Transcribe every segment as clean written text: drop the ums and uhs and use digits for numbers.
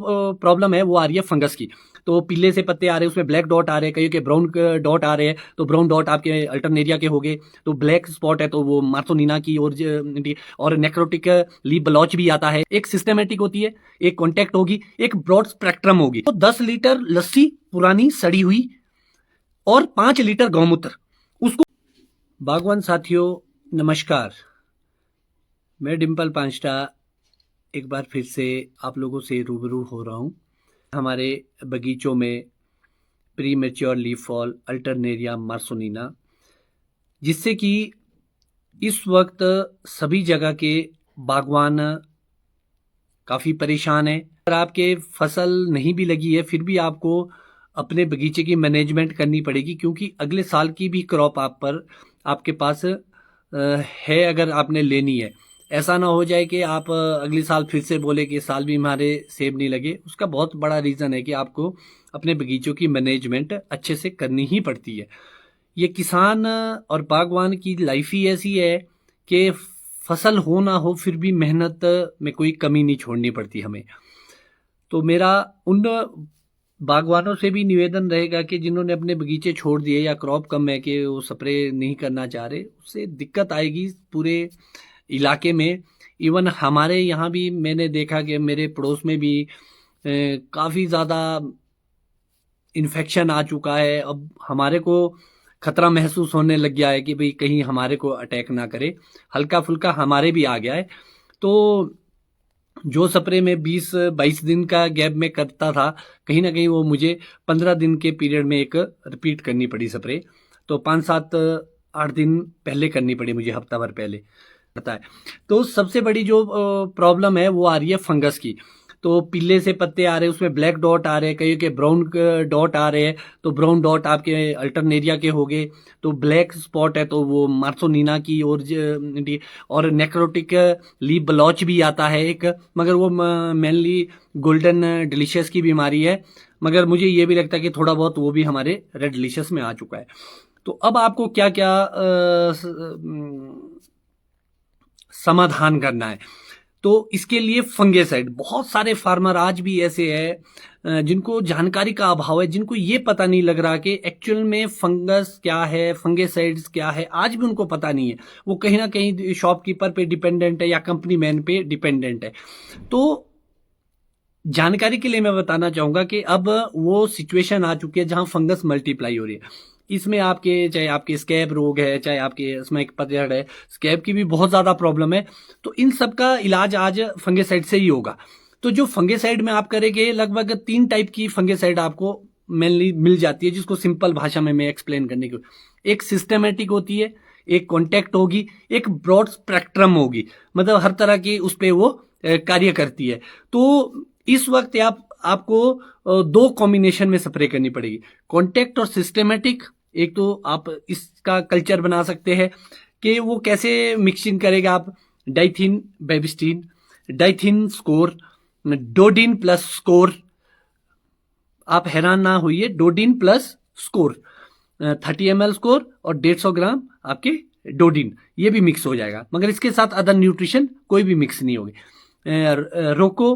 Problem है वो आ रही है फंगस की। तो पीले से पत्ते आ रहे हैं, उसमें ब्लैक डॉट आ रहे हैं, कहीं के ब्राउन डॉट आ रहे हैं। तो ब्राउन डॉट आपके अल्टरनेरिया के हो गए। तो ब्लैक स्पॉट है तो वो मार्सोनिना की और नेक्रोटिक लीफ ब्लॉच भी आता है। एक सिस्टमेटिक होती है, एक कॉन्टैक्ट होगी, एक ब्रॉड स्पेक्ट्रम होगी। तो 10 लीटर लस्सी पुरानी सड़ी हुई और 5 लीटर गौमूत्र उसको। बागवान साथियों नमस्कार, मैं डिम्पल पांचटा एक बार फिर से आप लोगों से रूबरू हो रहा हूँ। हमारे बगीचों में pre mature leaf fall Alternaria Marssonina, जिससे कि इस वक्त सभी जगह के बागवान काफ़ी परेशान हैं। अगर आपके फसल नहीं भी लगी है फिर भी आपको अपने बगीचे की मैनेजमेंट करनी पड़ेगी, क्योंकि अगले साल की भी क्रॉप आपके पास है अगर आपने लेनी है। ऐसा ना हो जाए कि आप अगले साल फिर से बोले कि साल भी हमारे सेब नहीं लगे। उसका बहुत बड़ा रीज़न है कि आपको अपने बगीचों की मैनेजमेंट अच्छे से करनी ही पड़ती है। ये किसान और बागवान की लाइफ ही ऐसी है कि फसल हो ना हो फिर भी मेहनत में कोई कमी नहीं छोड़नी पड़ती हमें। तो मेरा उन बागवानों से भी निवेदन रहेगा कि जिन्होंने अपने बगीचे छोड़ दिए या क्रॉप कम है कि वो स्प्रे नहीं करना चाह रहे, उससे दिक्कत आएगी पूरे इलाके में। इवन हमारे यहाँ भी मैंने देखा कि मेरे पड़ोस में भी काफ़ी ज़्यादा इन्फेक्शन आ चुका है। अब हमारे को खतरा महसूस होने लग गया है कि भाई कहीं हमारे को अटैक ना करे। हल्का फुल्का हमारे भी आ गया है। तो जो स्प्रे में 20-22 दिन का गैप में करता था, कहीं ना कहीं वो मुझे 15 दिन के पीरियड में एक रिपीट करनी पड़ी स्प्रे। तो 5-7-8 दिन पहले करनी पड़ी मुझे, हफ्ता भर पहले पता है। तो सबसे बड़ी जो प्रॉब्लम है वो आ रही है फंगस की। तो पीले से पत्ते आ रहे हैं, उसमें ब्लैक डॉट आ रहे हैं, कहीं के ब्राउन डॉट आ रहे हैं। तो ब्राउन डॉट आपके अल्टरनेरिया के हो गए। तो ब्लैक स्पॉट है तो वो मार्सोनिना की और नेक्रोटिक लीफ ब्लॉच भी आता है एक, मगर वो मेनली गोल्डन डिलीशियस की बीमारी है। मगर मुझे ये भी लगता है कि थोड़ा बहुत वो भी हमारे रेड डिलीशियस में आ चुका है। तो अब आपको क्या क्या समाधान करना है, तो इसके लिए फंगेसाइड। बहुत सारे फार्मर आज भी ऐसे हैं जिनको जानकारी का अभाव है, जिनको ये पता नहीं लग रहा कि एक्चुअल में फंगस क्या है, फंगेसाइड्स क्या है, आज भी उनको पता नहीं है। वो कहीं ना कहीं शॉपकीपर पे डिपेंडेंट है या कंपनी मैन पे डिपेंडेंट है। तो जानकारी के लिए मैं बताना चाहूंगा कि अब वो सिचुएशन आ चुकी है जहां फंगस मल्टीप्लाई हो रही है। इसमें चाहे आपके स्कैब रोग है, चाहे आपके स्मैक पतझड़ है, स्कैब की भी बहुत ज्यादा प्रॉब्लम है। तो इन सब का इलाज आज फंगेसाइड से ही होगा। तो जो फंगेसाइड में आप करेंगे, लगभग 3 टाइप की फंगेसाइड आपको मेनली मिल जाती है, जिसको सिंपल भाषा में मैं एक्सप्लेन करने की। एक सिस्टमेटिक होती है, एक कॉन्टैक्ट होगी, एक ब्रॉड स्पेक्ट्रम होगी, मतलब हर तरह की उस पर वो कार्य करती है। तो इस वक्त आपको 2 कॉम्बिनेशन में स्प्रे करनी पड़ेगी, कॉन्टैक्ट और सिस्टमेटिक। एक तो आप इसका कल्चर बना सकते हैं कि वो कैसे मिक्सिंग करेगा। आप डाइथिन बेबिस्टीन, डाइथिन स्कोर, डोडिन प्लस स्कोर। आप हैरान ना होइए, डोडिन प्लस स्कोर 30 ml स्कोर और 150 ग्राम आपके डोडिन, ये भी मिक्स हो जाएगा। मगर इसके साथ अदर न्यूट्रिशन कोई भी मिक्स नहीं होगी। रोको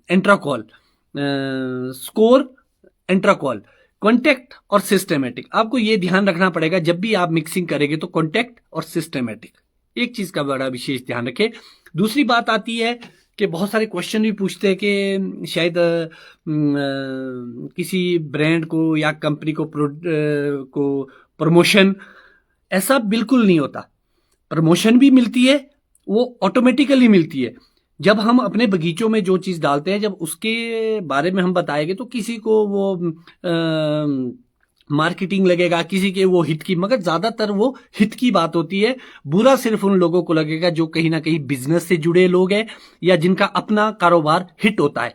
एंट्राकॉल, स्कोर एंट्राकॉल, कॉन्टैक्ट और सिस्टमेटिक। आपको ये ध्यान रखना पड़ेगा जब भी आप मिक्सिंग करेंगे तो कॉन्टैक्ट और सिस्टमेटिक, एक चीज का बड़ा विशेष ध्यान रखें। दूसरी बात आती है कि बहुत सारे क्वेश्चन भी पूछते हैं कि शायद किसी ब्रांड को या कंपनी को प्रमोशन, ऐसा बिल्कुल नहीं होता। प्रमोशन भी मिलती है, वो ऑटोमेटिकली मिलती है। जब हम अपने बगीचों में जो चीज डालते हैं, जब उसके बारे में हम बताएंगे तो किसी को वो मार्केटिंग लगेगा, किसी के वो हित की, मगर ज्यादातर वो हित की बात होती है। बुरा सिर्फ उन लोगों को लगेगा जो कहीं ना कहीं बिजनेस से जुड़े लोग हैं या जिनका अपना कारोबार हिट होता है,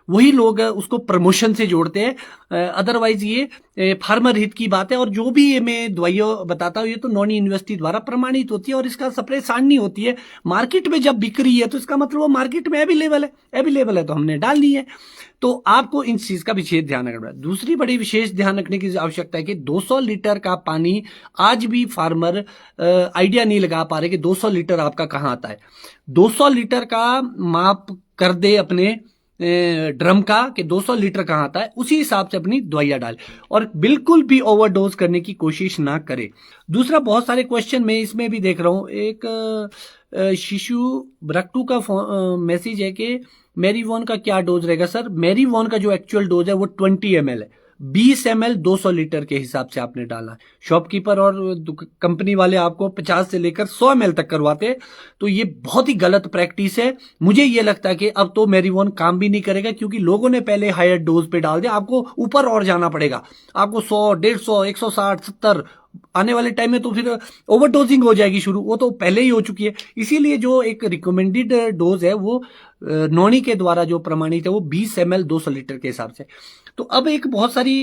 वही लोग उसको प्रमोशन से जोड़ते हैं। अदरवाइज ये फार्मर हित की बात है। और जो भी ये मैं दवाइयाँ बताता हूँ ये तो नॉन यूनिवर्सिटी द्वारा प्रमाणित होती है और इसका स्प्रे सारणी होती है। मार्केट में जब बिक रही है तो इसका मतलब वो मार्केट में अवेलेबल है तो हमने डालनी है। तो आपको इन चीज का विशेष ध्यान रखना है। दूसरी बड़ी विशेष ध्यान रखने की आवश्यकता है कि 200 लीटर का पानी, आज भी फार्मर आइडिया नहीं लगा पा रहे कि 200 लीटर आपका कहाँ आता है। 200 लीटर का माप कर दे अपने ड्रम का कि 200 लीटर कहाँ आता है, उसी हिसाब से अपनी दवाइयाँ डालें और बिल्कुल भी ओवरडोज करने की कोशिश ना करें। दूसरा, बहुत सारे क्वेश्चन मैं इसमें भी देख रहा हूँ। एक शिशु ब्रक्टू का मैसेज है कि मैरीवॉन का क्या डोज रहेगा। सर, मैरीवॉन का जो एक्चुअल डोज है वो 20 ml है। 20 ml 200 लीटर के हिसाब से आपने डाला है। शॉपकीपर और कंपनी वाले आपको 50 से लेकर 100 ml तक करवाते हैं, तो ये बहुत ही गलत प्रैक्टिस है। मुझे ये लगता है कि अब तो मैरीवॉन काम भी नहीं करेगा, क्योंकि लोगों ने पहले हायर डोज पे डाल दिया। आपको ऊपर और जाना पड़ेगा, आपको 100, 150, 160, 70 आने वाले टाइम में तो फिर ओवरडोजिंग हो जाएगी शुरू। वो तो पहले ही हो चुकी है। इसीलिए जो एक रिकमेंडेड डोज है वो नोनी के द्वारा जो प्रमाणित है वो 20 ml 200 लीटर के हिसाब से। तो अब एक बहुत सारी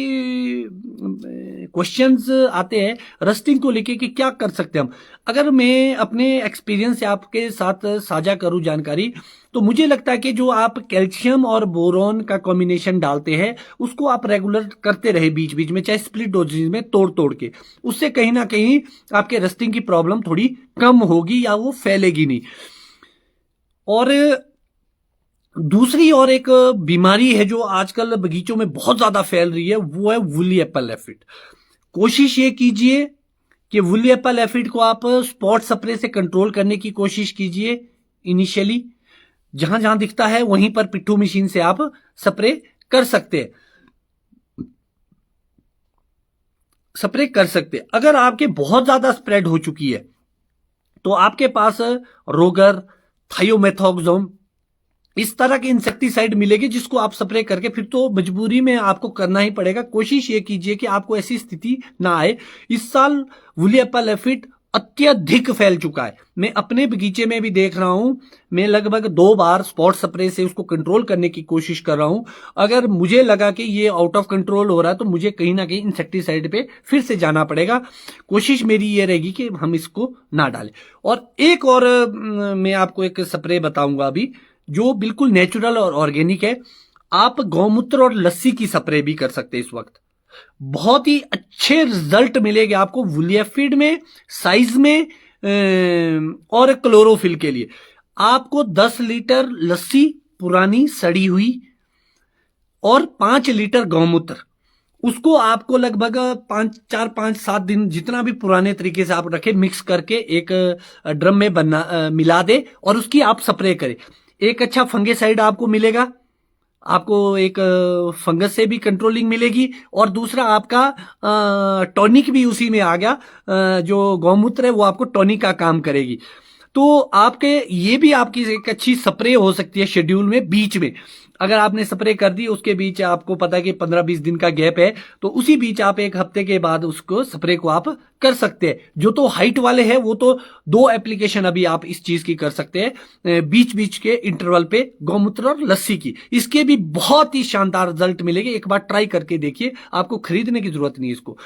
क्वेश्चंस आते हैं रस्टिंग को लेके कि क्या कर सकते हैं हम। अगर मैं अपने एक्सपीरियंस से आपके साथ साझा करूं जानकारी, तो मुझे लगता है कि जो आप कैल्शियम और बोरॉन का कॉम्बिनेशन डालते हैं उसको आप रेगुलर करते रहे बीच बीच में, चाहे स्प्लिट डोजेज में तोड़ तोड़ के। उससे कहीं ना कहीं आपके रस्टिंग की प्रॉब्लम थोड़ी कम होगी या वो फैलेगी नहीं। और दूसरी और एक बीमारी है जो आजकल बगीचों में बहुत ज्यादा फैल रही है, वो है वुली एप्पल एफिड। कोशिश ये कीजिए कि वुली एप्पल एफिड को आप स्पॉट स्प्रे से कंट्रोल करने की कोशिश कीजिए। इनिशियली जहां जहां दिखता है वहीं पर पिट्ठू मशीन से आप स्प्रे कर सकते हैं, अगर आपके बहुत ज्यादा स्प्रेड हो चुकी है तो आपके पास रोगर, थायोमेथोक्सोम, इस तरह के इंसेक्टिसाइड मिलेगी जिसको आप स्प्रे करके फिर तो मजबूरी में आपको करना ही पड़ेगा। कोशिश ये कीजिए कि आपको ऐसी स्थिति ना आए। इस साल वुली एप्पल एफिड अत्यधिक फैल चुका है। मैं अपने बगीचे में भी देख रहा हूं, मैं लगभग 2 बार स्पॉट स्प्रे से उसको कंट्रोल करने की कोशिश कर रहा हूं। अगर मुझे लगा कि ये आउट ऑफ कंट्रोल हो रहा है तो मुझे कहीं ना कहीं इंसेक्टिसाइड पे फिर से जाना पड़ेगा। कोशिश मेरी ये रहेगी कि हम इसको ना डालें। और एक और मैं आपको एक स्प्रे बताऊंगा अभी जो बिल्कुल नेचुरल और ऑर्गेनिक है। आप गौमूत्र और लस्सी की स्प्रे भी कर सकते हैं इस वक्त। बहुत ही अच्छे रिजल्ट मिलेंगे आपको वुली एफिड में, साइज में और क्लोरोफिल के लिए। आपको 10 लीटर लस्सी पुरानी सड़ी हुई और 5 लीटर गौमूत्र, उसको आपको लगभग 5 दिन जितना भी पुराने तरीके से आप रखें, मिक्स करके एक ड्रम में मिला दे और उसकी आप स्प्रे करें। एक अच्छा फंगिसाइड आपको मिलेगा, आपको एक फंगस से भी कंट्रोलिंग मिलेगी और दूसरा आपका टॉनिक भी उसी में आ गया। जो गौमूत्र है वो आपको टॉनिक का काम करेगी। तो आपके ये भी आपकी एक अच्छी स्प्रे हो सकती है शेड्यूल में बीच में। अगर आपने स्प्रे कर दी उसके बीच आपको पता है कि 15-20 दिन का गैप है, तो उसी बीच आप 1 हफ्ते के बाद उसको स्प्रे को आप कर सकते हैं। जो तो हाइट वाले हैं वो तो 2 एप्लीकेशन अभी आप इस चीज की कर सकते हैं बीच बीच के इंटरवल पे, गौमूत्र और लस्सी की। इसके भी बहुत ही शानदार रिजल्ट मिलेंगे। एक बार ट्राई करके देखिए, आपको खरीदने की जरूरत नहीं इसको।